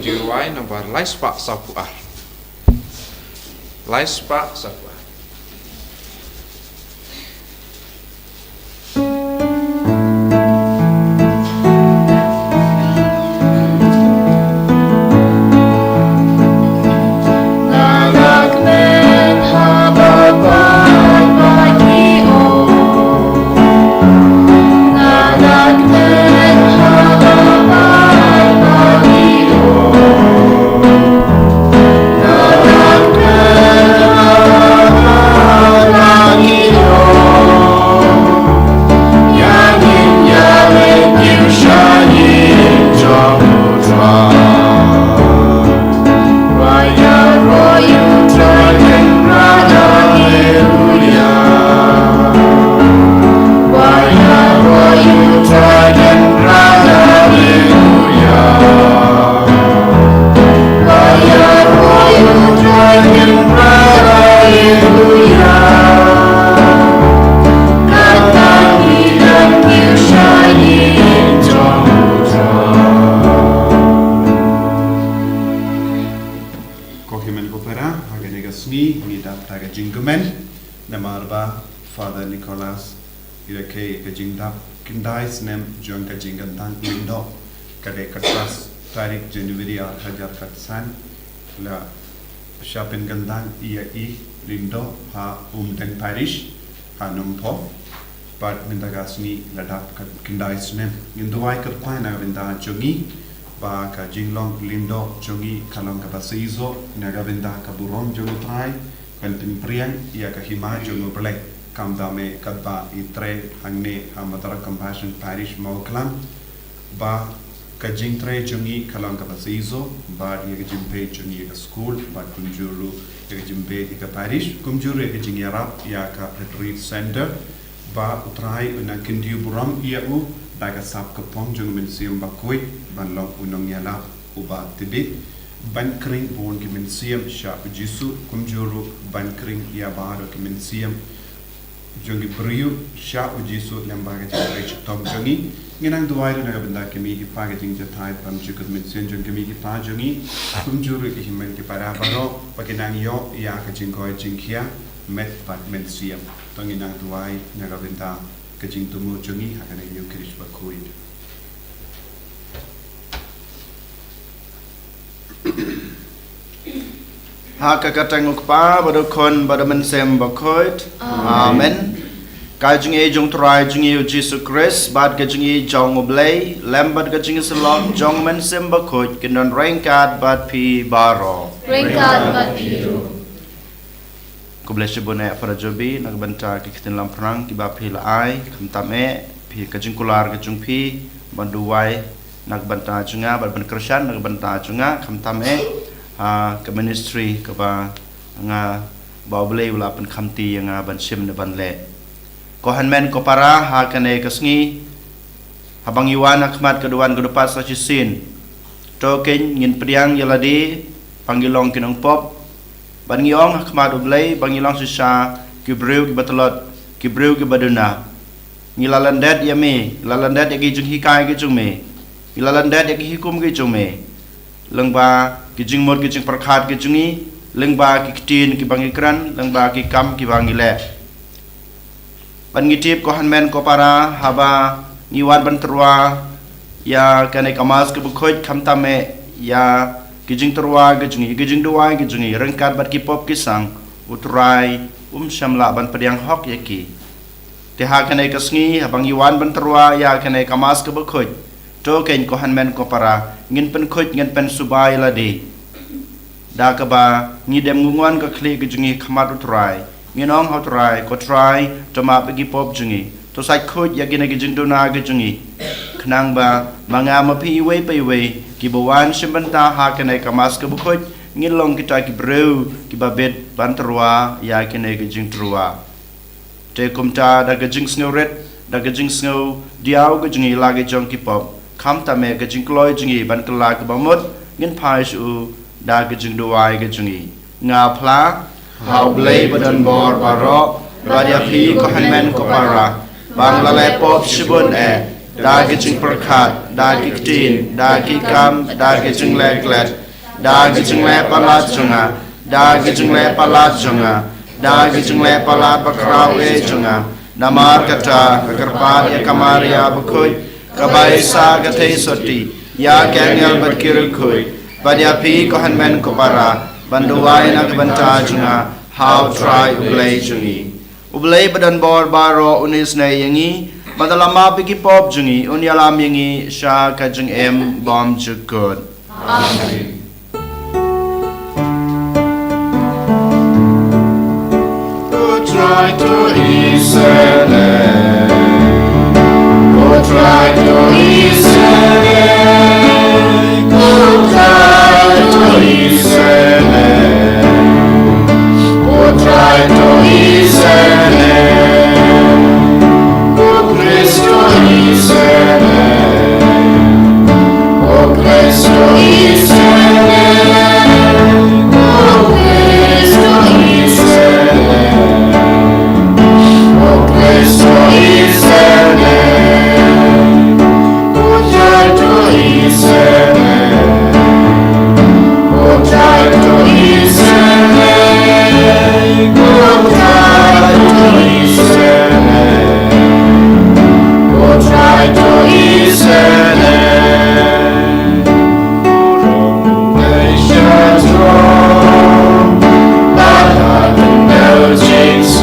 jiwai nomor laispa sapuar. Laispa sapuar. Sngi ni dap taga jinggumen namarba Father Nicholas irake ka jingdap kindais nem jong ka jingantang lindo kade katras tarik January 2000 la shapin gandang ia lindo ha umden parish ha numpo pat mindaga Sngi la dap ka kindais nem induai ka paina vinda jongi ba ka jinglong lindo jongi kalong ka basizo naga vinda ka burom jongi trai kan timpriang ia ka hima jongi Palei kam dame kadba itre hangne hamadara compassion parish Mawkhlam ba ka jingtre jongi kalong ka basizo ba ia ka jimpe jongi ka school ba kunjuru ia ka jimpe ka parish kunjuru ia ka jingyarap ia ka retreat center ba utrai una kindiu buram ia u daga sap ka pong jong min siam Bakhuid ban long unong yala uba tibi ban kring bon ki min siam sha jisu kumjuru ban kring ya baro ki min siam jongi briu sha jisu lembaga jare tom jongi nginang duai na benda ki mi ipaga jing jatai pam chukut min siam jong ki mi ipa jongi kumjuru ki himen ki para baro pakinang yo ya ka jingkoi jingkhia met pat min siam tonginang duai na benda kajing tumu jongi hakana yu kirish Bakhuid. Hakakatang ukpa badukon badaman sem Bakhuid. Amen. Kajing e jong try jing yu Jesus Christ bad kajing e jong oblay lambad kajing salon jong man sem Bakhuid kinon rengkat bad pi baro. Rengkat bad pi. Kubleshe bone para jobi nagbanta kikitin lam perang kiba pi laai kamtame pi kajing kular kajung pi banduwai nagbanta junga ban kersan nagbanta junga kamtame ke ministry kaba nga bawble wala pen kamti nga ban sim na banle ko hanmen ko para ha kane kasngi habang iwan akmat keduan kedepat sa sisin token ngin priang yaladi panggilong kinong pop Bangiong akmat ublay bangilang sisa kibreu ki batalot kibreu ki baduna ngilalandet yame lalandet yagi jung hikai ki jung me ngilalandet yagi hikum ki jung me lengba ki jing mod ki jing perkhat ki jungi lengba ki ktin ki bangikran lengba ki kam ki bangile bangitip ko hanmen ko para haba ngiwan banterwa ya kane kamas ki Bakhuid kamtame ya kijing terwa kijing dua kijing rengkat bat kipop kisang utrai shamla ban pediang hok yaki teha kane kasngi habang iwan ban terwa ya kane kamas ke Bakhuid to ken ko hanmen ko para ngin pen Khuid ngin pen subai ladi da ka ba ngidem ngungwan ka kli kijing khamat utrai nginong hotrai ko try to ma bagi pop jungi to sai Khuid ya gina kijing duna kijing khnang ba manga mapi we pe we kibawan simbanta hakane kamas ke Bakhuid ngilong kita ki breu ki babet banterwa ya kene ke jing truwa te kumta da ke jing sngoret da ke jing snow diaw ke jing lagi jong ki pop kamta me ke jing kloi jing ban kala ke bamut ngin phai su da ke jing duai ke jing nga phla haublei badan bor baro radia phi ko hanmen ko para bang lalai pop shibun da ki jing prakhat da ki tin da ki kam da ki jing le klet da ki jing le palat junga da ki jing le palat junga da ki jing le palat bakrau e junga namar kata kerpa ya kamaria Bakhuid kabai sa gathei soti ya kengel berkirul khui badia pi ko hanmen ko para banduai na banta junga how try ublay jungi ublay badan bor baro unis na yangi madalama pigi pop jungi unyalam yangi sha ka jung em bom jukut Amen. Try to listen, go try to listen, go try to listen, go try to listen, go please to listen, go please to listen, go please to listen. So listen, oh try to listen, oh try to listen, oh try to listen, oh try to listen. Nations wrong, but heaven knows Jesus.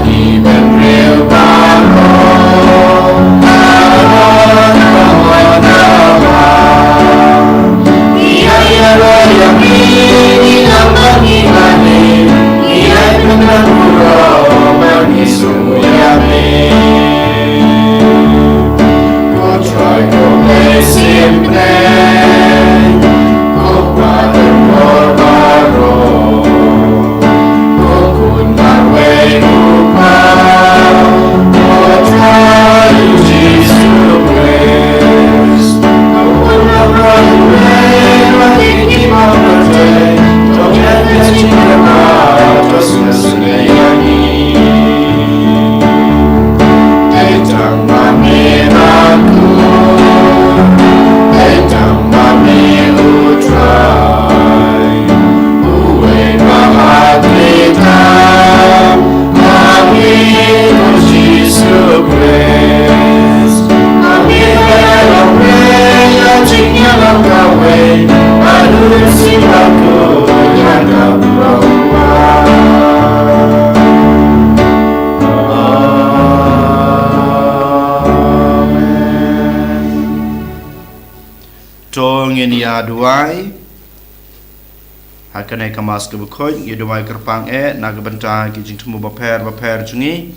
Even real barrow, Duai hakanai kamas ke Bakhuid ngi duai kerpang na gebenta ki jing temu baper jungi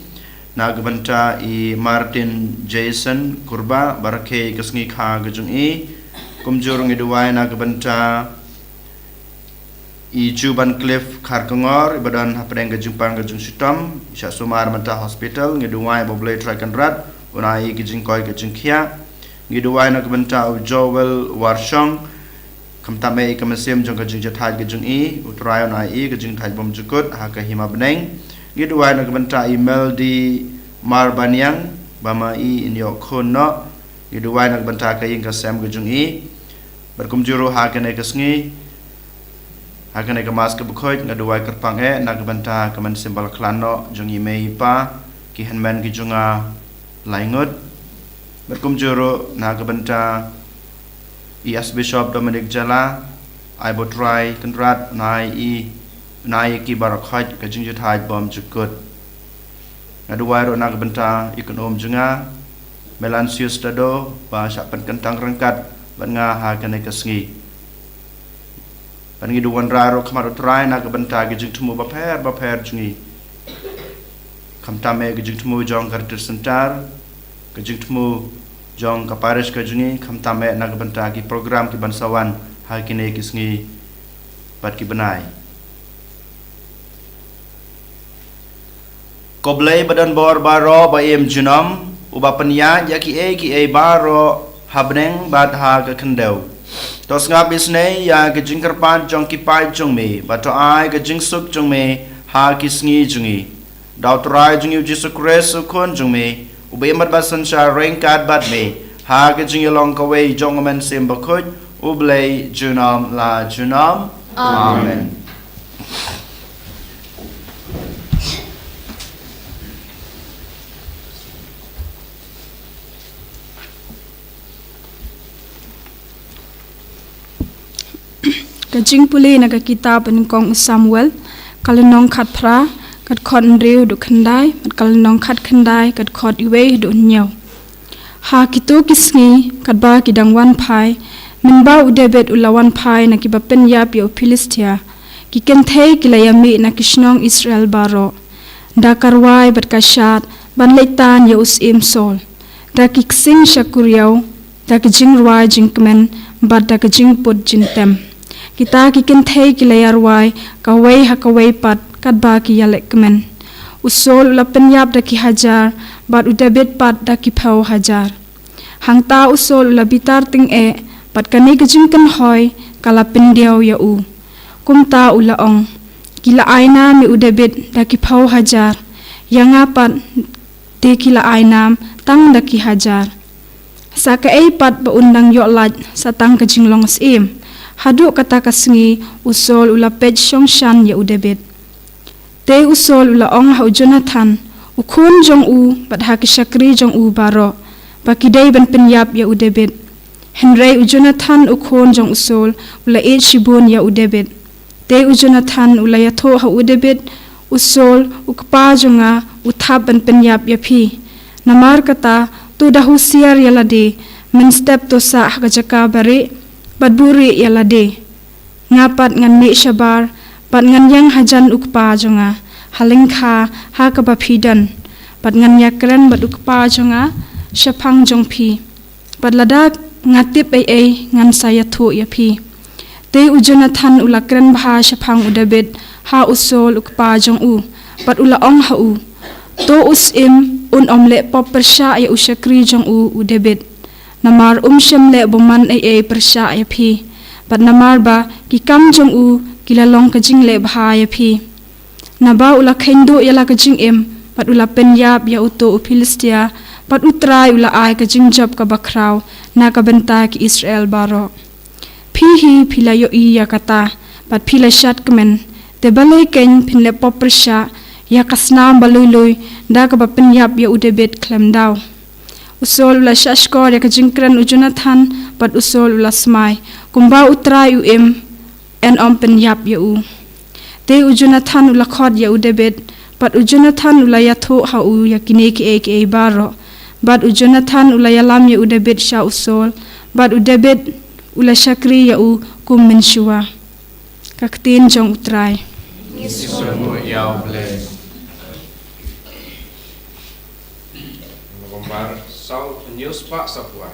na gebenta I Martin Jason kurba barake ke Sngi kha ge jungi kumjur ngi duai na gebenta I Juban Cliff Kharkongor ibadan hapdeng ke jingpang ke jung sitam sya sumar mata hospital ngi duai boblei trakan rat unai ki jing koi ke jing khia ngi duai na gebenta Joel Warshong kamtame kamasim jong ka jing jathai ke jing I utrai na I ke jing thai bom jukut ha ka hima bneng gidwai na kabanta email di marbanyang bama I inyo khono gidwai na kabanta ka ying ka sam ke jing I berkum juru ha ka ne ka Sngi ha ka ne ka mas ka Bakhuid ngadwai kerpang na kabanta ka man simbal klano jong I mei pa ki hanman ki junga laingut berkum juru na kabanta IS Bishop Dominic Jala I botrai kandrat nai ki barakhat ka jing jathai bom jukut ngadwai ro nak benta ekonom junga Melansius Tado ba syapan kentang rengkat ban nga ha ka ne ka Sngi ban ngi duwan ra ro khamar trai nak benta ki jing thumu baper jungi khamtame ki jing thumu jong kartir sentar ki jing thumu jong ka parish ka jungi khamtame nak benta ki program ki bansawan ha ki ne ki Sngi pat ki benai Koblei badan bor baro ba em jinom uba penya ya ki e baro habneng bad ha ka khendeu tos nga bisne ya ke jingkar pan jong ki pai jong me ba to ai ke jing suk jong me ha ki Sngi jungi daw trai jungi Jesu Christ kon jong me ubay mat basan sha rengkat bat me ha ke jing yalong ka wei jong men sim Bakhuid ublay junam la junam amen. Kajing puli naga kitab in kong Samuel kalenong khat pra kat khot riu du khandai mat kalenong khat khandai kat khot iwe du nyau ha kitu kisngi kat ba kidang wan phai min ba u David ulawan phai na ki ba pen yap yo Philistia ki ken thei kilayami na kishnong Israel baro da karwai bat kashat ban leitan yo usim sol da kiksing shakuriao da kijing rwai jingkmen bat da kijing put jintem kita kikin thei kilayar wai kawai hakawai pat kat ba ki yalek men usol ula penyap da ki hajar bat u David pat da ki phau hajar hangta usol ula bitar ting e pat kani kijing kan hoi kala pendiau ya u kumta ula ong kila aina mi u David da ki phau hajar yanga pat de kila ainam tang da ki hajar saka ei pat ba undang yo laj satang kijing long sim hadu kata kasngi usol ula pej shongshan ya u David te usol ula ong ha Jonathan ukun jong u bat ha kishakri jong u baro bakidai ban penyap ya u David Henry u Jonathan ukun jong usol ula e shibun ya u David te u Jonathan ula yatho ha u David usol ukpa jonga uthap ban penyap ya phi namar kata tu dahu siar yalade men step to sa ha jaka bare badburi yalade ngapat ngan me shabar pat ngan yang hajan ukpa jonga halingkha ha ka ba phidan pat ngan yakran bat ukpa jonga shaphang jong phi pat lada ngatip ai ngan saya thu ya phi te u Jonathan ulakran bha shaphang u David ha usol ukpa jong u pat ula ong ha u to usim un omle pop persha ya ushakri jong u David namar shamle boman ai persha ya phi pat namar ba ki kam jong u kilalong kajing le bha ya phi naba ula khendo yala kajing em pat ula penyap ya uto Philistia pat utrai ula ai kajing job ka bakraw na ka benta ki Israel baro phi hi phila yo I ya kata pat phila shat kmen te balai ken phinle pop persha ya kasnam balului da ka ba penyap ya u David klem daw usol ula shashkor ya kajingkran u Jonathan pat usol ula smai kumba utrai u em en pen yap ya u te u Jonathan ula khod ya u David pat u Jonathan ula yatho ha u ya kine ki e baro bat u Jonathan ula yalam ya u David sha usol bat u David ula shakri ya u kum min shua kaktin jong utrai Isomo yao ble Ngombar sau news pak sapua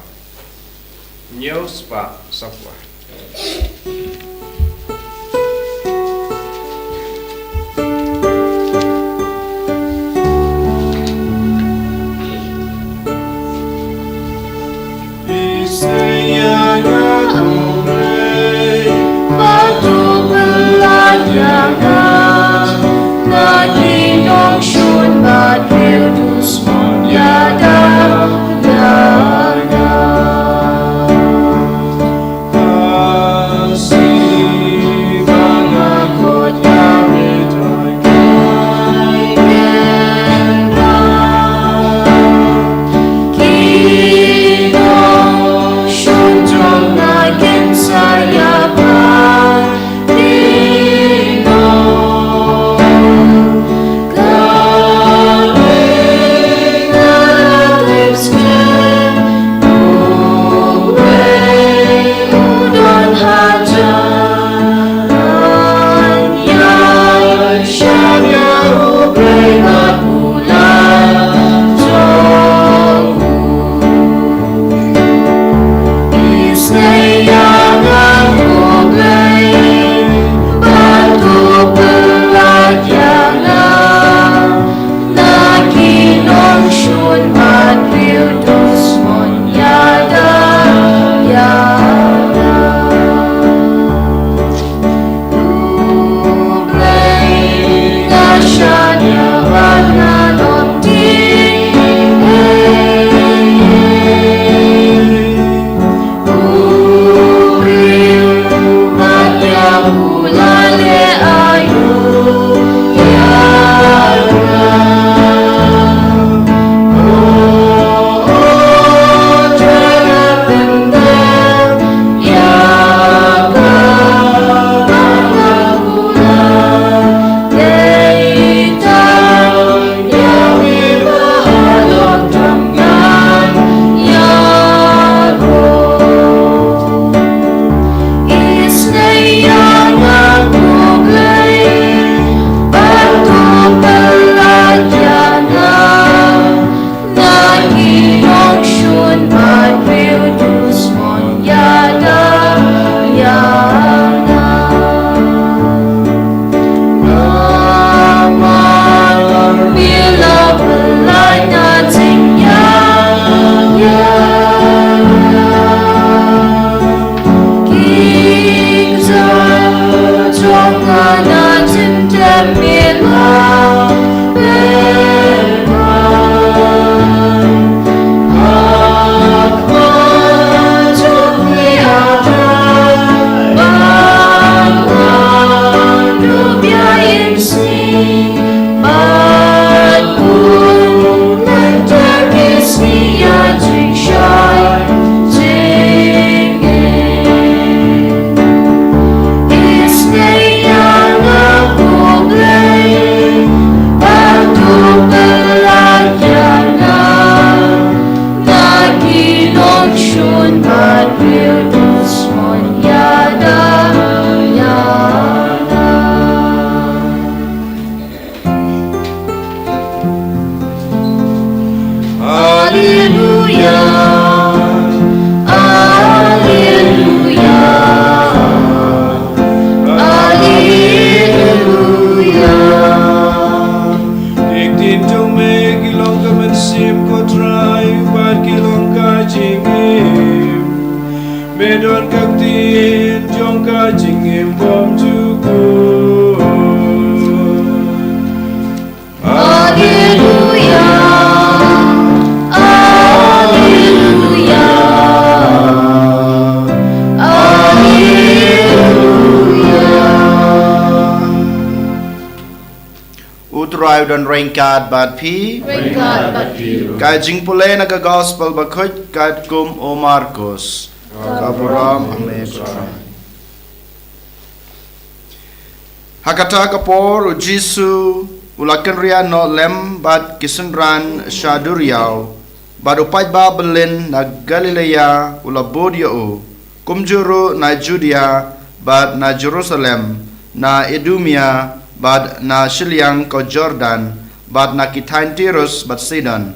See Medon kaktin jong ka jingim bom juku. Utrai dan ringkat bat pi kai jing pule na ka gospel Bakhuid kat kum o Marcos kaburam ame kutrai hakata kapor u Jisu ulakan ria no lem bat kisendran shaduriau bat upai ba belin na Galilea ula bodio kumjuru na Judea bat na Jerusalem na Idumea bad na Shiliang ko Jordan bad na kitain Tirus bat Sidon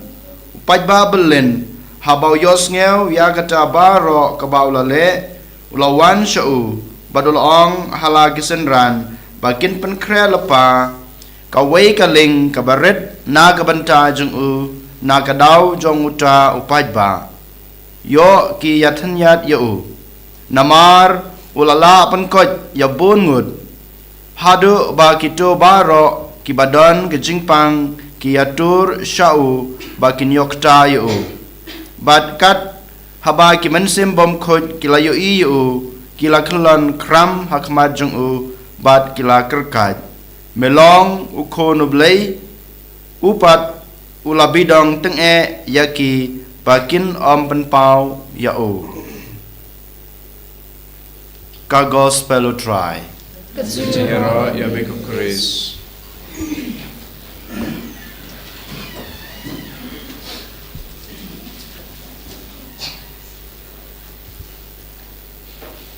upai ba belin habau yos ngeu ya kata baro kabau lale ulawan shau badulong hala kisendran bakin penkre lepa kawai kaling kabaret na kabanta jung na kadau jong uta upai ba yo ki yatanyat yo namar ulala penkot ya bungut hadu ba kito baro ki badon ke jingpang ki atur shau ba kin yokta yo bat kat haba ki mensim bom khot ki la yo i yo ki la khlon kram hakmat jung bat ki la kerkat melong u khono blei upat ula bidong teng e yaki bakin om pen pau ya o ka gospel try Jehera ya beko Chris.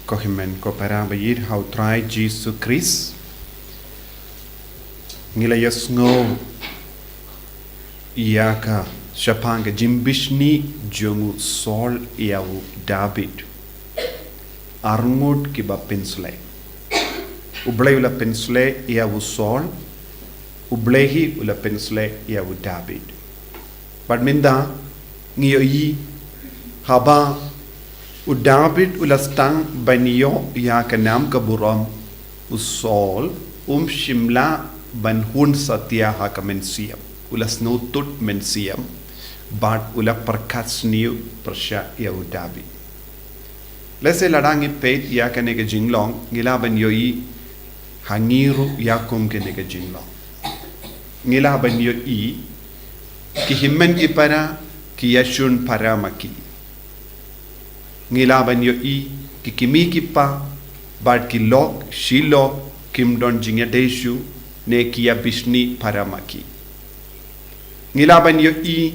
Kohimen ko para bayir how try Jesus Christ. Ngila yasngo iyaka shapanga jimbishni jongu Saul iyawu David. Arngud kiba pensle. Ublay ula pensle iyawu Saul. Ublehi ula pensle iyawu David. Badminda ngiyo yi haba u David ula stang baniyo ya kanam kaburam u Saul shimla ban hun satya ha kamensiam ula snutut mensiam bat ula perkatsniu persya iyawu David. Lese ladangi pet ya kanega jinglong ngila ban yoi hangiru yakum kanega jinglong. Ngila ban yoi ki himmen ki para ki yashun para maki. Ngila ban yoi ki kimi ki pa bat ki lok shilo kim don jingya deshu ne ki ya bishni para maki. Ngila ban yoi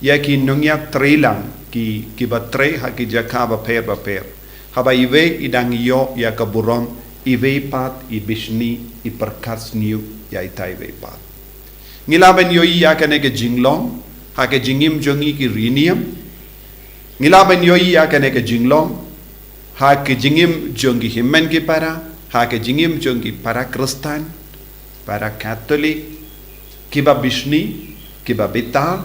ya ki nongya trelang ki batre ha ki jakaba per haba iwe idang yo ya kaburam iwe pat i bishni i perkas niu ya itai iwe pat ngilaban yo ya kanege jinglong ha ke jingim jongi ki rinium ngilaban yo ya kanege jinglong ha ke jingim jongi himmen ki para ha ke jingim jongi para Kristen para Katolik kiba bishni kiba bitar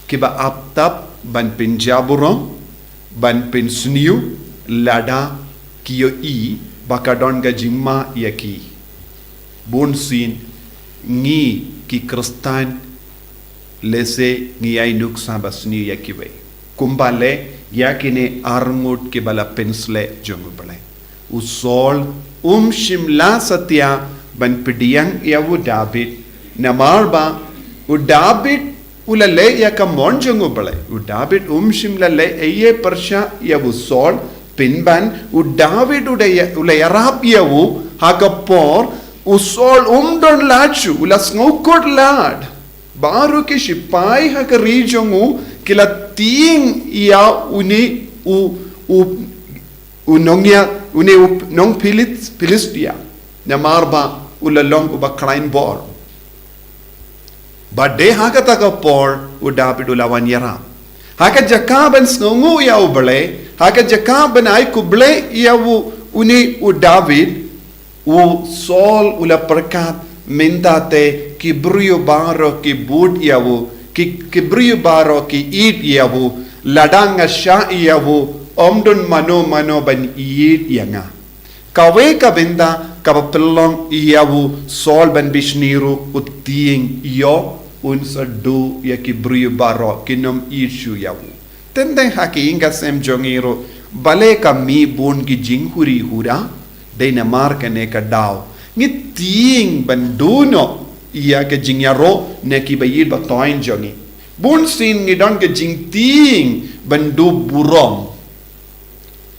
kiba aptap ban pinjaburam ban pinsniu lada kiyo i bakadon ga jimma yaki bonsin ngi ki Kristen lese ngi ay nuk sabasni yakiwe kumbale yakine armut ke bala pensle jongu bale usol shimla satya ban pidiyang yawu David namarba u David ulale yaka monjongu bale u David shimla le eye persha yawu Saul pinban u David ulayarapiawu hakapor usol don lachu ulas ngukod lad baru ke sipai haka rijongu kila ting ia uni nongya uni nong Philistia namarba ulalong uba klein bor bade haka takapor u David ulawan yara haka jakaban sngu ya ubale haka jakaban ay kuble yawu uni u David u Saul ula perkat mintate kibrio baro ki bud yawu kibrio baro ki eat yawu ladanga sha yawu Dun mano ban iit yanga. Kawe ka benda kapapelong iyawu sol ban bishniru utiing iyo unsa do ya kibriu baro kinom isu yawu. Tendeng haki inga sem jongiro bale ka mi bun ki jinghuri hura de na marka ne ka daw. Ngitiing ban duno iya ka jingyaro ne ki bayid ba toin jongi. Bun sin ngidon ka jingting ban du burom.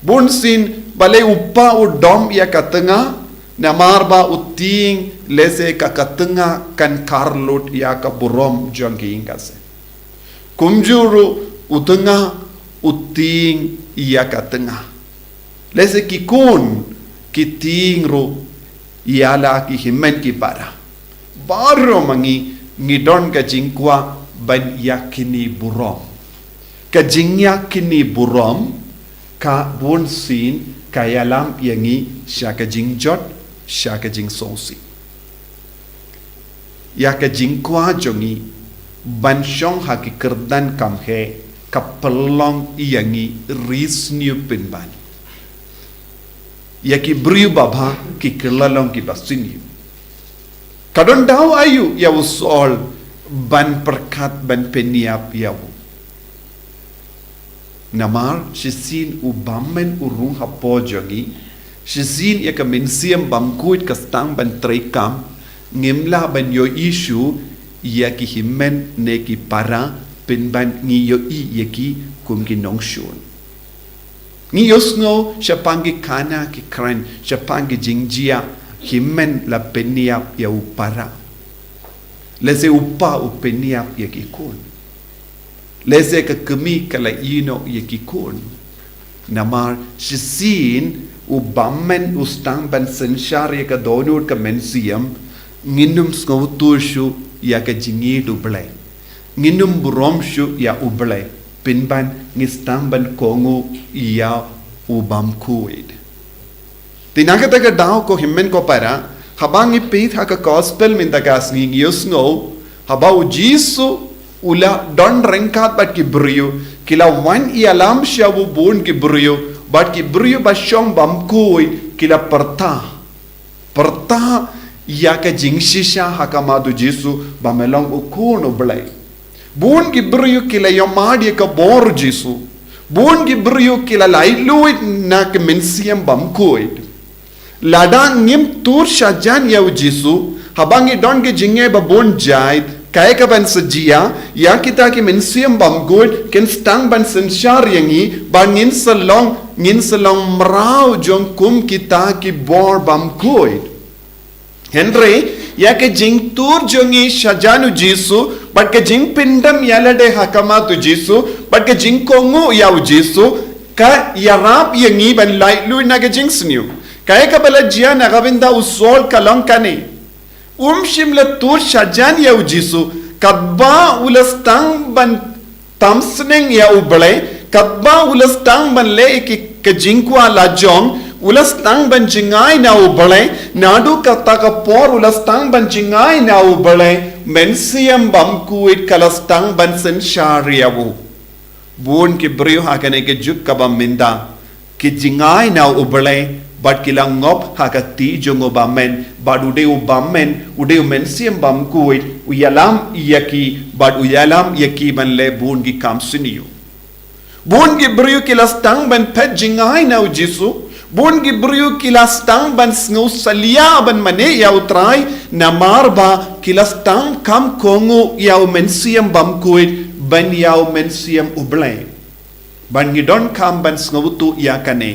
Bun sin balai uppa udom ia katengah namar ba uting lese ka katengah kan karlut ia ka burom jangki ingkase kumjuru utengah uting ia katengah lese kikun kiting ru ialah ki himen ki para baru mangi ngidon ka jingkwa ban yakini burom ka jingyakini burom ka bun sin kayalam yangi syaka jingjot syaka jing sosi ya ka jingkwa jongi bansyong haki kerdan kamhe kapelong yangi risniu pinban ya ki briu baba ki kerlalong ki basiniu kadon daw ayu ya usol ban perkat ban peniap yawu namar shisin ubamen urung hapo jogi shisin ya ka mensiam Bakhuid ka stang ban trekam ngimla ban yo isu ya ki himen ne ki para pen ban ngi yo i ya ki kum ki nongshun ngi yosno shapangi kana ki kran shapangi jingjia himen la peniap ya upara lese upa upeniap ya ki kun lese ka kemi kala ino yekikun namar shisin ubamen ustang ban senshar ya ka donur ka mensiam nginum skautushu ya ka jingi duble nginum buromshu ya uble pinban ngistang ban kongu ya Bakhuid tinakata ka daw ko himmen ko para habang ipit ha ka gospel min dagas ngi yusngo habaw jisu ula don rengkat bat ki brio kila wan ialam shawu bun ki brio bat ki brio ba shong Bakhuid kila perta ya ka jingshisha hakamadu jisu ba melong ukun ublay bun ki brio kila yomadi ka bor jisu bun ki brio kila lailuit na ka mensiam Bakhuid ladang ngim tur shajan yaw jisu habangi don ki jingay ba bun jaid kaya ka ban sejia ya kita ki mensiam Bakhuid ken stang ban sensyar yangi ban ngin salong merau jong kum kita ki bor Bakhuid Henry ya ke jing tur jongi shajanu jisu but ke jing pindam yalade hakama tu jisu but ke jing kongu yaw jisu ka yarap yangi ban laitlu na ke jing sniu kaya ka bala jia na gabinda usol kalong kane shimla tur shajan ya ujisu kadba ulastang ban tamsneng ya ublay kadba ulastang ban le ki kajingkwa lajong ulastang ban jingay na ublay nadu kata ka por ulastang ban jingay na ublay mensiam Bakhuid kalastang ban sensyariyawu bun ki brio hakane ke juk kabam minda ki jingay na ublay but kilang ngop hakati jongo bamen but ude mensiam Bakhuid uyalam yaki but uyalam yaki ban le bun gi kamsiniu bun gi brio kilastang ban pet jingay na ujisu bun gi brio kilastang ban sngu salia ban mane ya utrai namar ba kilastang kam kongu ya mensiam Bakhuid ban ya mensiam ublay ban ngidon kam ban sngu ya kane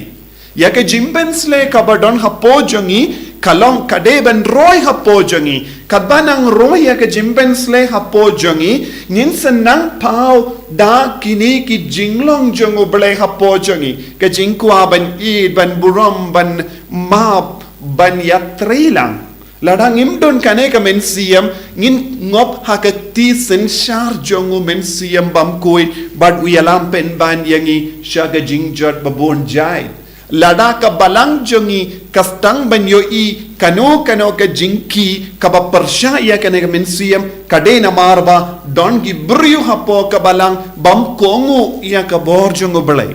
ya ke jimbensle kabadon hapo jongi kalong kade ban roy hapo jongi kabanang roy ya ke jimbensle hapo jongi ngin senang pau da kini ki jinglong jongo ble hapo jongi ke jingkwa ban id ban buram ban map ban yatrilang ladang imdon kane ka mensiam ngin ngop hakati senshar jongo mensiam Bakhuid bad uyalam pen ban yangi shaga jingjot babon jai lada ka balang jongi kastang banyo i kano ka jingki kaba persya ya kane mensiam kade na marba don gi brio hapo ka balang bam kongu ya ka bor jongo belai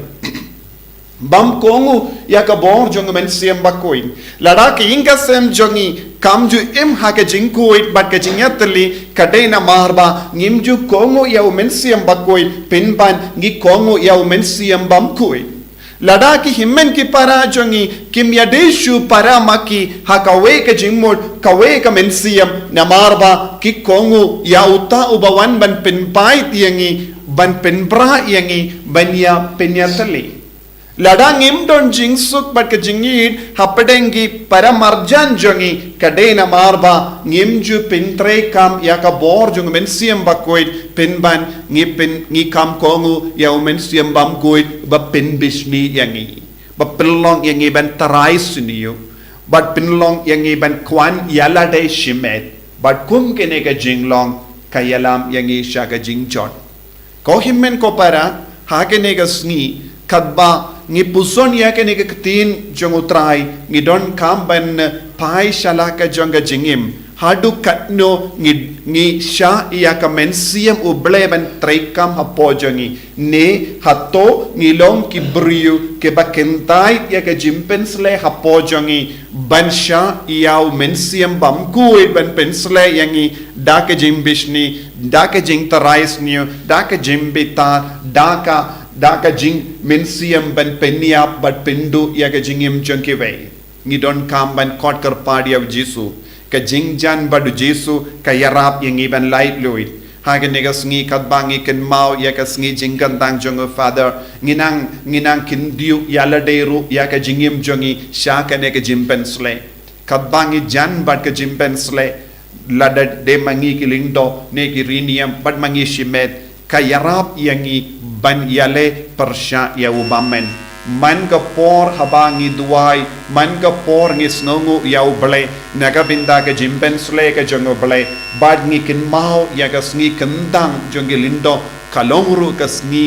bam kongu ya ka bor jong men siam Bakhuid lada ki inga sem jongi kam ju im ha ka jingkuit bat ka jingyatli kadena marba ngim ju kongu ya men siam Bakhuid pinban ngi kongu ya men siam Bakhuid lada ki himmen ki para jongi kim yadeshu para maki ha ka we ka jingmod ka we ka men siam na marba ki kongu ya uta ubawan ban pinpai tiangi ban pinbra yangi ban ya penyatli ladang im don jingsuk bat ke jingit hapedengi para marjan jongi kadena marba ngimju pintre kam ya ka bor jong men siam Bakhuid pinban ngi kam kongu ya men siam Bakhuid ba pin bisni yangi ba pelong yangi ban tarai suniu bat pinlong yangi ban kwan yala de shimet bat kum kene ka jinglong kayalam yangi shaka jingjot ko himmen ko para ha kene ka sngi kadba ngi puson ya ke ne tin jong utrai ngi don kam ban pai shala ka jong jingim hadu katno ngi sha ya ka men siam uble ban trai kam hapo jongi ne hato ngi long ki briu ke bakentai ya ka jimpensle hapo jongi ban sha ya men siam Bakhuid ban pensle yangi da ka jimbishni da ka jing tarais niu da ka jimbita da ka jing men siam ban peniap bat pindu ya ka jingim jongki wei ngi don kam ban kot kar padi of Jesu ka jing jan badu Jesu ka yarap yangi ban light luit ha ka nega sngi kat bangi ken mau ya ka sngi jingkan tang jong father nginang kin diu ya la deru ya ka jingim jongi sha ka ne ka jimpen sle kat bangi jan bat ka jimpen sle lada de mangi ki lindo ne ki riniam bat mangi shimet ka yarap yangi ban yale persya ya ubamen man ka por habangi duai man ka por ngi snongu ya uble naga binda ka jimpen sle ka jongo ble bad ngi kin mau ya ka sngi kendang jongi lindo kalongru ka sngi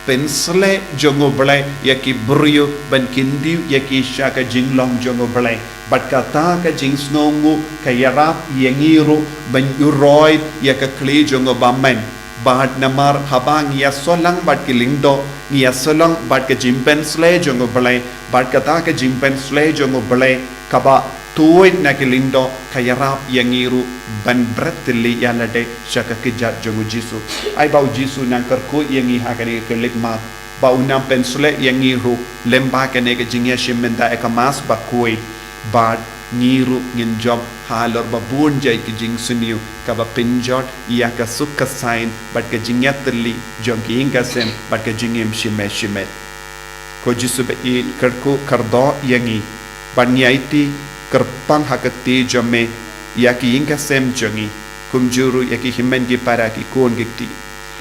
pensle jongo ble ya ki buryu ban kindiu ya ki shaka jinglong jongo ble bat kata ka jing snongu ka yarap yangiru ban uroi ya ka kli jongo bamen Bahad namar habang ya solang bat kilingdo ya solang bat ke jimpen sle jongo belai bat kata ke jimpen sle jongo belai kaba tuit na kilindo kayarap yangiru ban bretli ya lade shaka kijat jongo Jesu ai bau Jesu nang terku yangi hakani kelik mat bau nam pensle yangiru lemba kene ke jingya shimenda ekamas Bakhuid bat ngiru ngin job halor babun jai ki jing suniu kaba pinjot ya ka sukka sign bat ka jingyatli jong ki inga sem bat ka jingim shimet ko Jesu be in karku kardo yangi ban yaiti kerpang hakati jome ya ki inga sem jongi kumjuru ya ki himen ki para ki kon gikti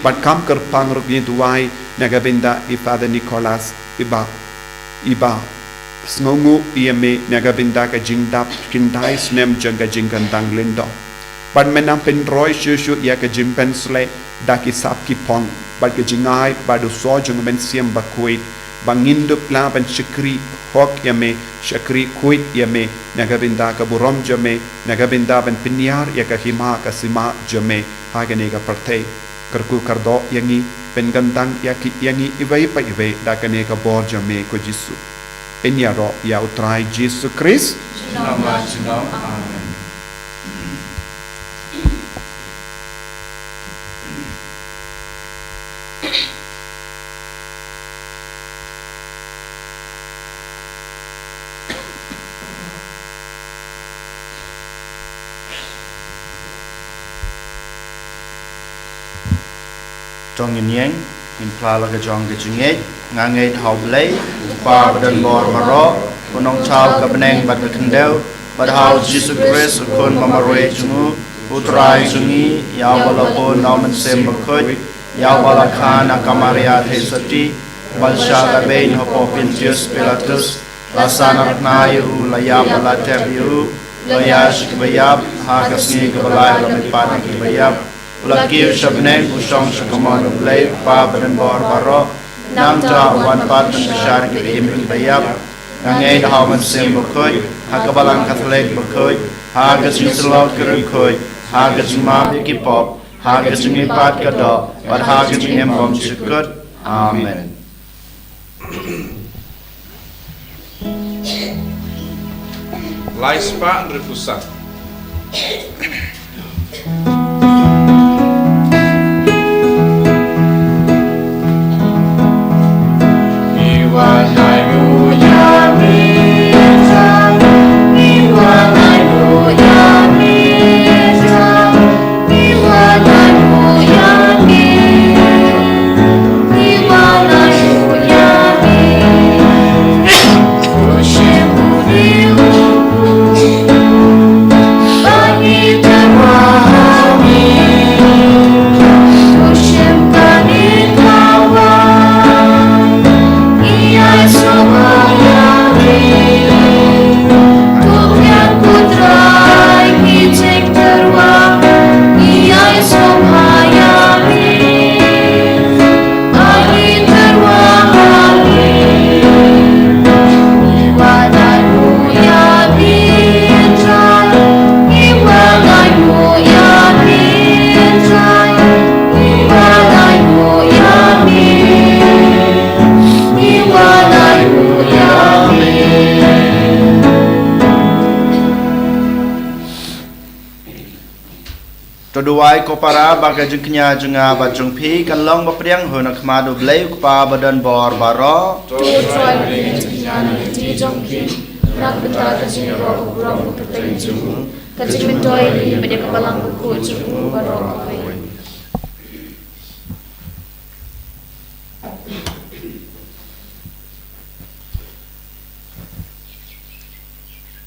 bat kam kerpang rubni duai naga benda i Father Nicholas iba sngongu iame naga binda ka jingdap kindai snem janga jingkantang lindo ban menam pen roi shushu ya ka jimpen sle daki sap ki pong bad ka jingai badu so jung men siam Bakhuid bangindup la ban shakri hok yame shakri kuit yame naga binda ka burom jame naga binda ban pinyar ya ka hima ka sima jame hagane ka partei karku kardo yangi pen gantang ya ki yangi iwai pa iwai dakane ka bor jame ko Jesu Enyaro ya utrai Jesu Christ. Nama Cina. Amen. Trong nhìn in pla la ka jong ka jinget ngangai thau Palei pa badan bor maro kunong chau ka beneng bat ka kendeu bad hau Jesus Christ kun mamarwe jungu utrai jungi ya wala po namen sem Bakhuid ya wala khana kamaria thesati balsha ka bein hopo Pontius Pilatus lasana nayu la ya wala tebiu la ya shikbayab ha ka sni ka balai la mipan ki bayab Lakiu shabne usong shakamon Palei pa badan bor baro nang ta wan pat shar ki iming bayab nangay hawan sim Bakhuid hakabalang Catholic Bakhuid hagas yuslot Bakhuid hagas ma ki pop hagas mi pat kada but hagas mi bom shukut amen Lai spa repusat. Doai ko para baga jengknya jenga bajung pi kan long bapriang ho nak madu blai pa badan bor baro to try to nyana ti jong ki nak beta ka jing ro ro ka tai jung ka jing doi ni bade ka balang ko jung baro ko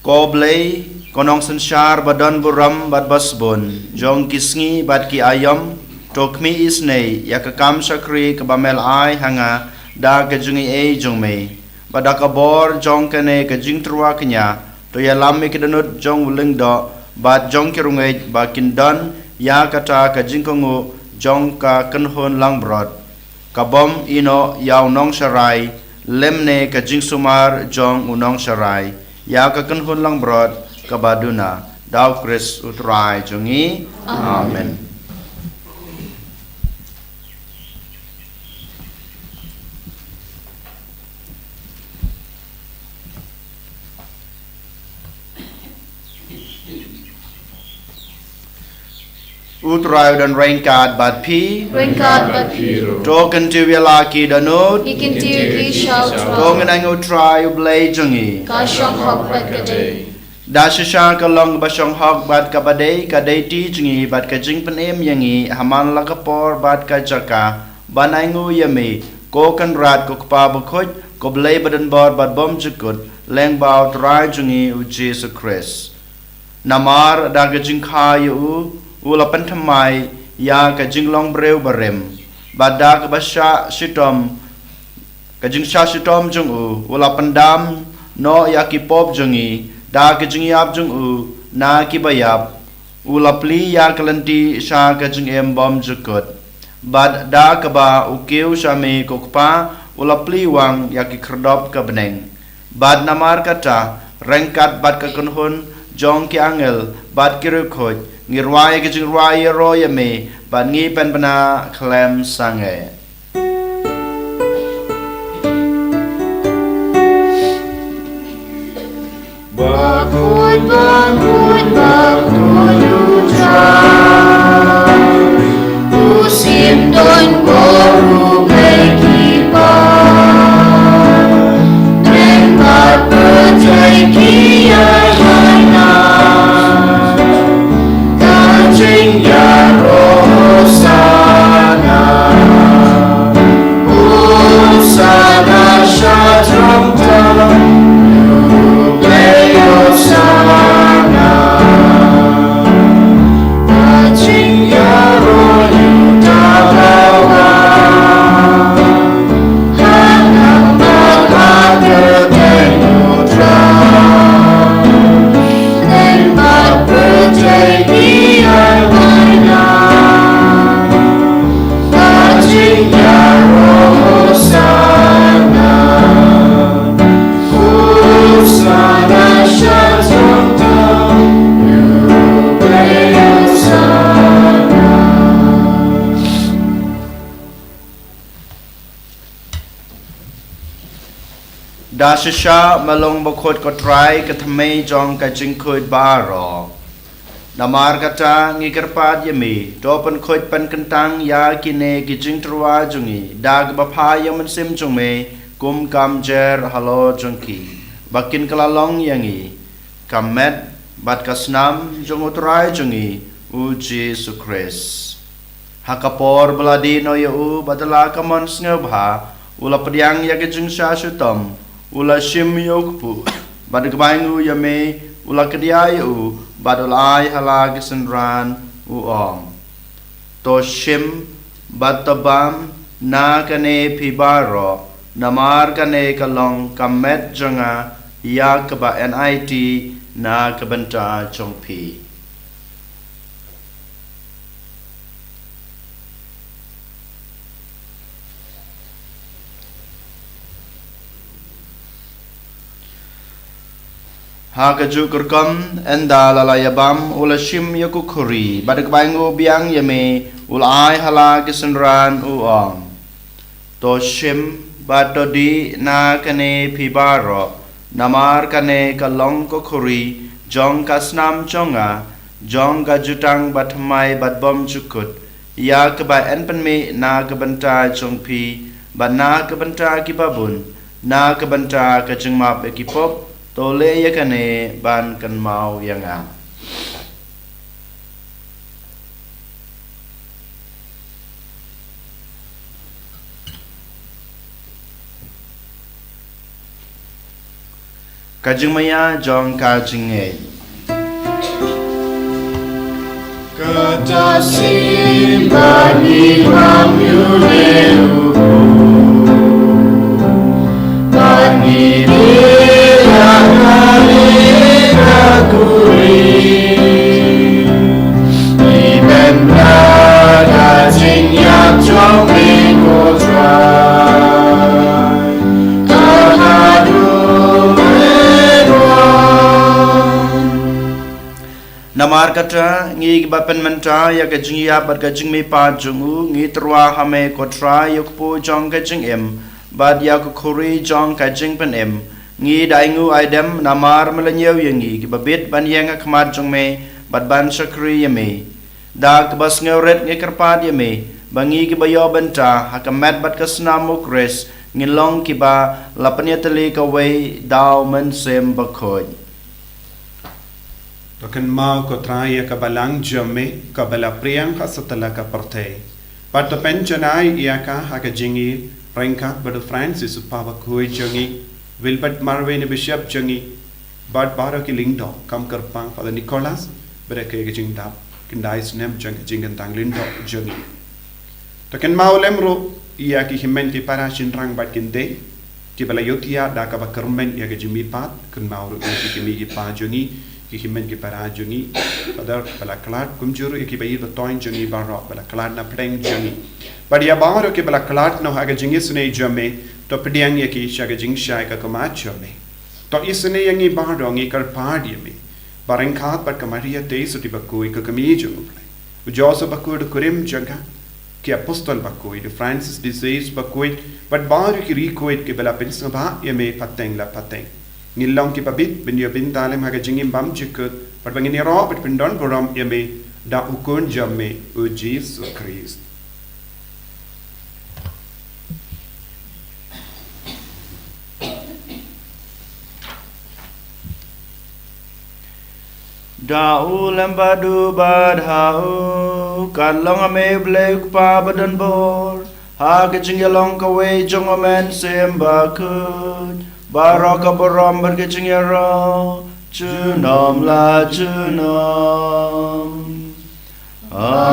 ko blai konong sensar badan buram bad basbon jong kisngi bad ki ayam tokmi isnei ya ka kam sakri ka bamel ai hanga da ka jungi e jong me bada ka bor jong kane ka jing trua knya to ya lam mi kedanut jong uling do bad jong kirungai ba kindan ya kata ka jing kongu jong ka kenhon lang brod ka bom ino yaw nong sharai lemne ka jing sumar jong unong sharai ya ka kenhon lang brod kabaduna daw Chris utrai jungi amen utrai dan rainkat bad pi token tu laki danut ikin ti ki shall tongen ang utrai ublay jungi ka shong hok bat ka day Dasha ka long basong hog bad ka badai ka deiti jingi bad ka jing penem yangi haman la ka por bad ka jaka banangu yami ko kan rat ko pa bukhoj ko blai badan bor bad bom jukut leng baut rai jingi u Jesus Christ namar da ka jing kha yu u la pan thamai ya ka jing long breu barem bad da ka basha shitom ka jing sha shitom jung u la pandam no ya ki pop jingi da ka jing yap jung u na ki bayap u lapli ya kalanti sha ka jing em bom jukut bad da ka ba u keu sha me ko pa u lapli wang ya ki krdop ka beneng bad namar kata rengkat bad ka kunhun jong ki angel bad ki rukhoj ngirwai ka jing rwai ro ya me bad ngi pen bana klem sange Bakhuid, Bakhuid, Bakhuid utrai Usim don boru blekipa Trempat percaya kiayana Kajing ya rosana Usana syatram tam Sana Dasha malong Bakhuid ko try katame jong ka jingkuid baro. Namar kata ngikerpad yami dopen Khuid pan kentang ya kine kijing terwa jungi dag bapa yang mensim jongme kum kam jer halo jongki bakin kelalong yangi kamet bat kasnam jong utrai jungi uji sukres hakapor beladi no yu badala kamon sngebha ula pediang ya kijing syasutom ula shim yokpu bad gbaingu yame ula kediayu badulai hala gisenran uom to shim batabam na kane pibaro namar kane kalong kamet janga ya keba NIT na kebenta chongpi Hagaju kurkam enda lalayabam ula shim yakukuri badak baingu biang yame ulai hala kisenran uom to shim batodi na kane pibaro namar kane kalong kokuri jong kasnam jonga jong gajutang batmai batbom cukut ya keba enpenme na kebenta jongpi bana kebenta kibabun na kebenta kajengmap ekipop tole ya kane ban kan mau yang am kajing maya jong kajing e Katasim bani mamyuleu bani Namar kata ngi bapen menta ya kajing ya bad kajing me pa jungu ngi terwa hame kotra yukpo jong kajing em bad ya kuri jong kajing pen em ngi daingu aidem namar melenyew yangi babit ban yang khmat jong me bad ban shakri yame da kbas ngeuret ngi kerpad yame bangi ki bayo benta hakamat bad kasnam ukres ngilong ki ba lapanya tali ka wei daw men sem Bakhuid Token mau ko traya ka balang jome ka bala priang hasatala ka partay. Pato penjanai ia ka haka jingi rengka badu Francis upava kui jangi Wilbert Marvin Bishop jangi bad baro ki lindo kam karpang Father Nicholas bada ke jing dap kindais nem jang jingan tang lindo jangi. Token mau lemro ia ki himen ki para shinrang bad kinde ki bala yotia da ka bakarmen ia ka jimi pat kun mau ki mi pa jangi ki himen ki para jungi padar bala klat kumjuru ki bayi the toin jungi baro bala klat na pleng jungi badia baro ki bala klat no haga jingi sune jame to pediang ye ki shaga jing shai ka kamacho me to isune yangi baro ngi kar padi me bareng khat pat kamaria te suti bakui ka kami jungu ujoso bakud kurim janga ki apostol bakui the Francis disease bakui but baro ki rekoit ki bala pensna ba ye me pateng la pateng Nilong ki pabit bin bin talem haga jingim bam jikut pat bangini ro pat pindon borom yame da ukun jamme o Jesus Christ da ulam badu badhau kan long ame blek pa badan bor haga jingelong ka we jong men sem Bakhuid Baraka borom berkecing yara Junom la junom Amen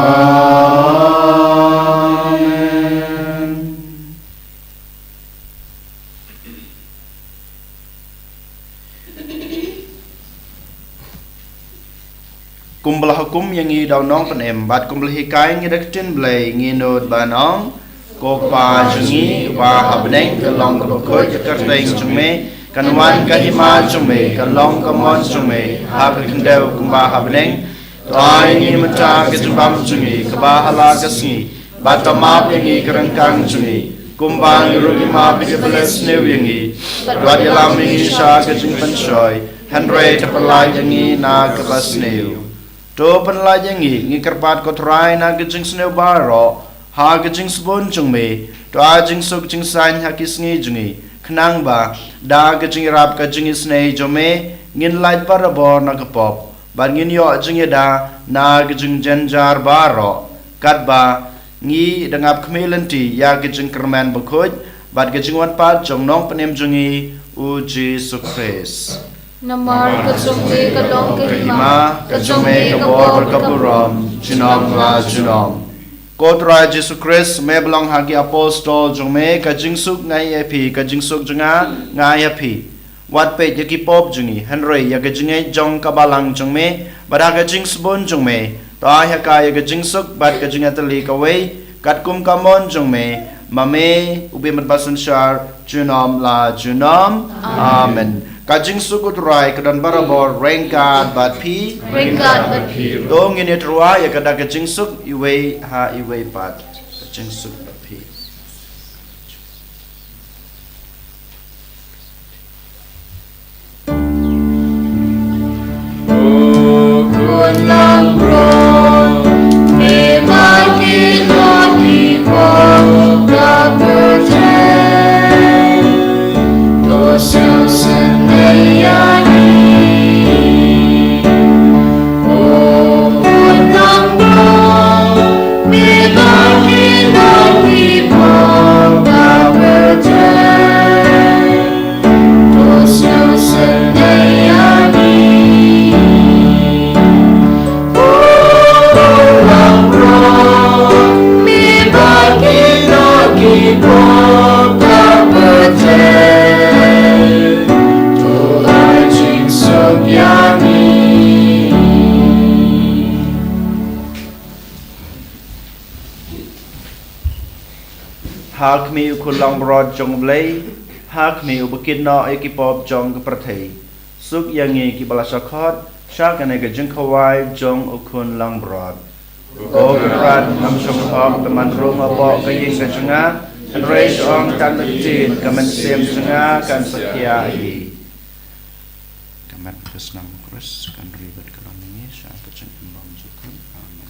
Kumblah hukum yang i daw nong penem Bat kumblah hikay ngidaktin blay nginod banong Kok pa jungi wa habneng kalong ka Bakhuid karteng jume kanwan ka hima jume kalong ka mon jume hab kendew kumba habneng toy ni mata ka jumbam jungi ka ba hala ka sngi batamap yangi karangkang jungi Kumbang Rugima Bigables New Yangi, Radialami Sha Gajing Panshoy, Henry Tapalai Yangi Na Gabas New. To Panla Yangi, Nikarpat Kotrai Na Gajing Snew Baro, Ha Gajing Spon Jungme, to Ajing Suk Jing San Hakisni Jungi, Knangba, Da Gajing Rap Gajing Snay Jome, Ngin Light Barabor Nagapop, Bangin Yo Jingeda, Na Gajing Janjar Baro, Katba. Ngi dengap kemilanti ya gejeng kerman Bakhuid bat gejeng wan pat jong nong penem jongi uji sukres Namar kajongme kalong kelima kejongme kabor berkaburam junom la junom kotra Jesu Christ me belong hagi apostol jongme kajing suk ngai api kajing suk jonga ngai api wat pe yaki pop jongi Henry ya gejeng jong kabalang jongme bada gejeng sebon jongme Toa haka ya gajing suk bat gajing atali kawai kat kum kamon jong me mame ubi matbasan syar junom la junom amen gajing suk utrai kadan barabor rengkat bat pi dong ini trua ya kada gajing suk iwei ha iwei pat gajing suk bat pi Kunlang bro, memagi lagi kau tak percaya, dosa sendiri. Oh kunlang bro, memagi lagi kau tak percaya, dosa sendiri. Hak mi ukulang brod jong blay, hak mi ubukid no ekipop jong kepertay. Suk yangi kibalasakot, syak ane gajeng kawai jong ukun lang brod. O kerat nam syokop teman rumah po kaying kajenga, and raise on tan tin kamen sem jenga kan setia i. Kamet kes nam kres kan ribet kalam ini syak kajeng imbang jukun. Amen.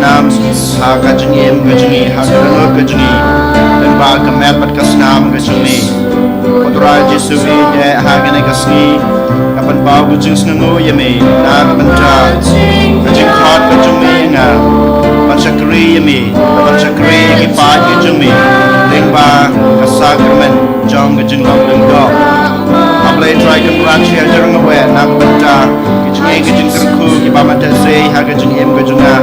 nam ha ka jing em ka jing ha ka no ka jing dan ba ka met bat ka snam ka jing Putra Yesu ni je ha ka ne ka sni apan pau ka jing sngo ye me na ban cha ka jing khat ka jing me nga ban sakri ye me ban sakri ki pa ki jing me ding ba ka sakramen jong ka jing long ding do Palei try kan rat share jarang awe nak benta kijing kijing terku ki ba mata sei ha kijing em kijing a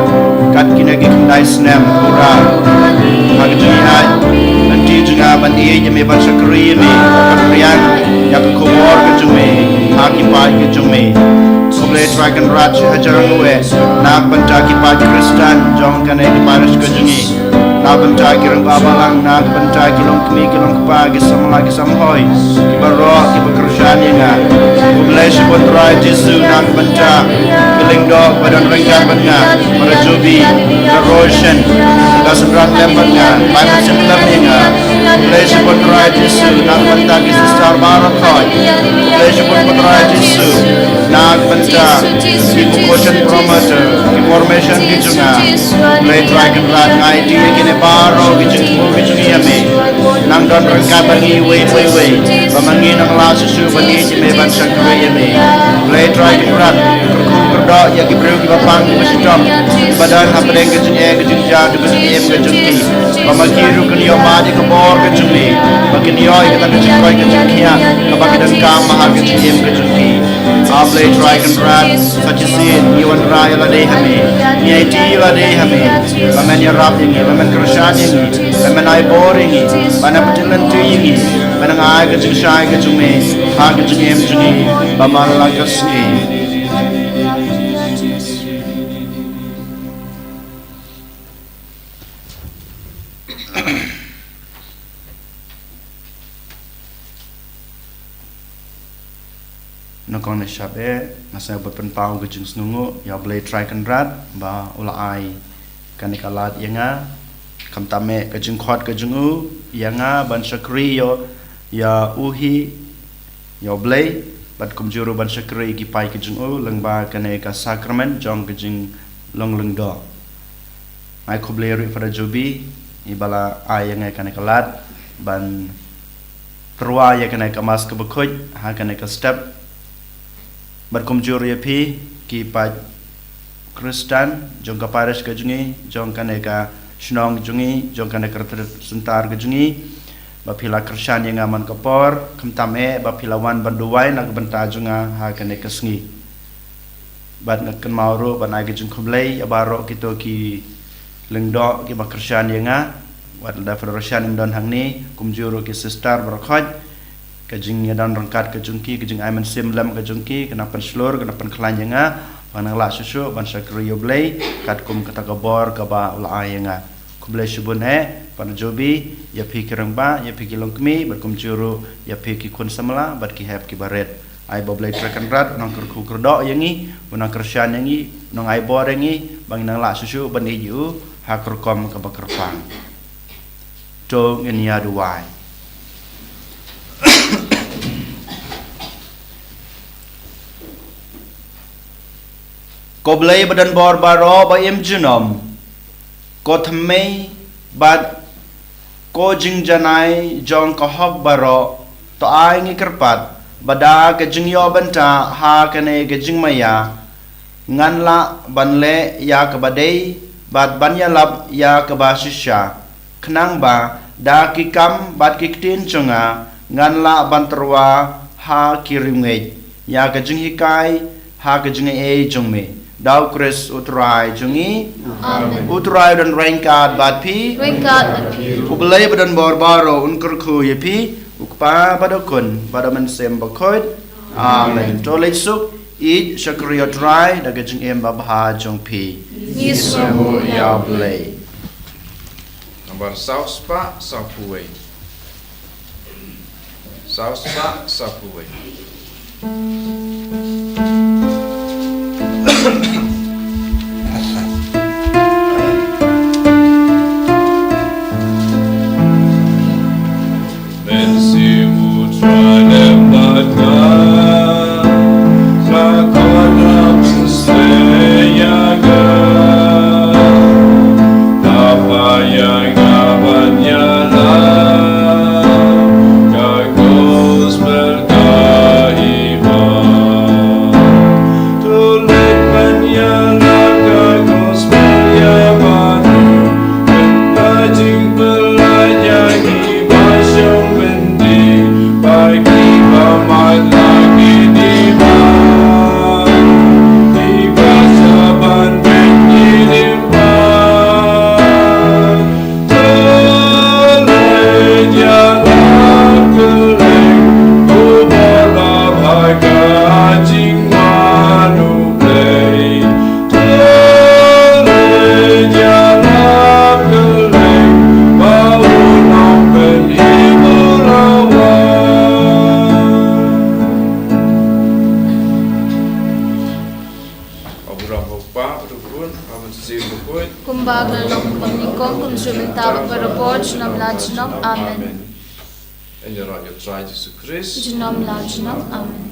kat kina ki kandai snam pura ha kijing ai nanti juga ban ie ye me ban sakri me ban riang ya ko war kijing me ha ki pa kijing me Palei try kan rat share jarang awe nak benta ki pa Kristan jong kan ai ki paris kijing na benta ki rang babalang na benta ki long kmi ki long pa ki samla ki samhoi ki baro ki bekerjaan nga Palei sebut rai Jesu na benta ki lingdo badan renggan banga para jobi roshan ka sendrat lemban nga pai macam lam nga Palei sebut rai Jesu na benta ki sister barakoi Palei sebut rai Jesu na benta ki promotion promoter ki formation ki junga Palei try kan rat ngai ti ki baro gijung yame nang don rengka bagi we pamangi nang la susu bagi me ban sakre yame Palei try krat kerku kerdo ya ki breu ki bapang masitop badan hapreng gijung ja gijung em gijung ki pamagi ru kan yo ma di kebor gijung ni bagi ni oi kita gijung koi gijung kia bagi dan kam ma gijung em gijung ki Palei try krat such as it you and rai la de hame ni it la de hame paman ya rap ni paman Krishani ni paman ai boring ni paman petilan tu ni paman ai gijung shai gijung me ha gijung em juni paman la kasni Nakon shabe nasa berpen pau gejung snungu ya Palei try kan rat ba ula ai kanikalat yanga kamtame gejung khot gejung u yanga ban sakri yo ya uhi ya Palei bat kumjuru ban sakri ki pai gejung u lengba kaneka sakramen jong gejung long do ai Palei ri pada jobi ibala ai yanga kanikalat ban perwa ya kaneka mas ke Bakhuid ha kaneka step berkumjur ya pi ki pa Kristan jong ka paris ka jungi jong ka neka snong jungi jong ka neka sentar ka jungi ba pila Kristan yang aman kapor kamtame ba pila wan banduwai nak benta junga ha ka neka Sngi bat ngakan mauro ban ai ka jung Palei abaro kito ki lengdo ki ba Kristan yang wat da federation don hang ni kumjuru ki sister Bakhuid kajing dan rangkat kajungki kajing aiman sim lam kajungki kenapan slur kenapan kelanjanga panang la susu ban sakri Palei kat kum kata kabor ka ba ula ayanga Palei subun pan jobi ya pi kirang ba ya pi kilong kmi berkum juru ya pi ki kun samla bat ki hep ki baret ai Palei trakan rat nang kurku kurdo yangi unang Kristan yangi nang ai bor yangi bang nang la susu ban iu hakurkom ka bakrpang to ngenia duai Ko Palei badan bor baro ba im junom ko thamei bat ko jing janai jong ko hok baro to ai ngi kerpat bada ke jing yo benta ha kane ke jing maya ngan la ban le ya ke badei bat ban ya lab ya ke ba shisha khnang ba da ki kam bat ki tin chunga ngan la ban terwa ha kirimnge ya ke jing hikai ha ke jing e jongme Dau Chris utrai jungi utrai dan rengkat bat pi Palei badan bor baro unkur ku yepi ukpa badokun badaman sem Bakhuid amen tolek suk I sakriyo trai daga jing em babha jong pi Yesu ya Palei Nomor sauspa sapuwe bag na long pangnikong konsumentaba para po junam la junam amen. En je radio 3 Jesus Christ. Junam la junam amen.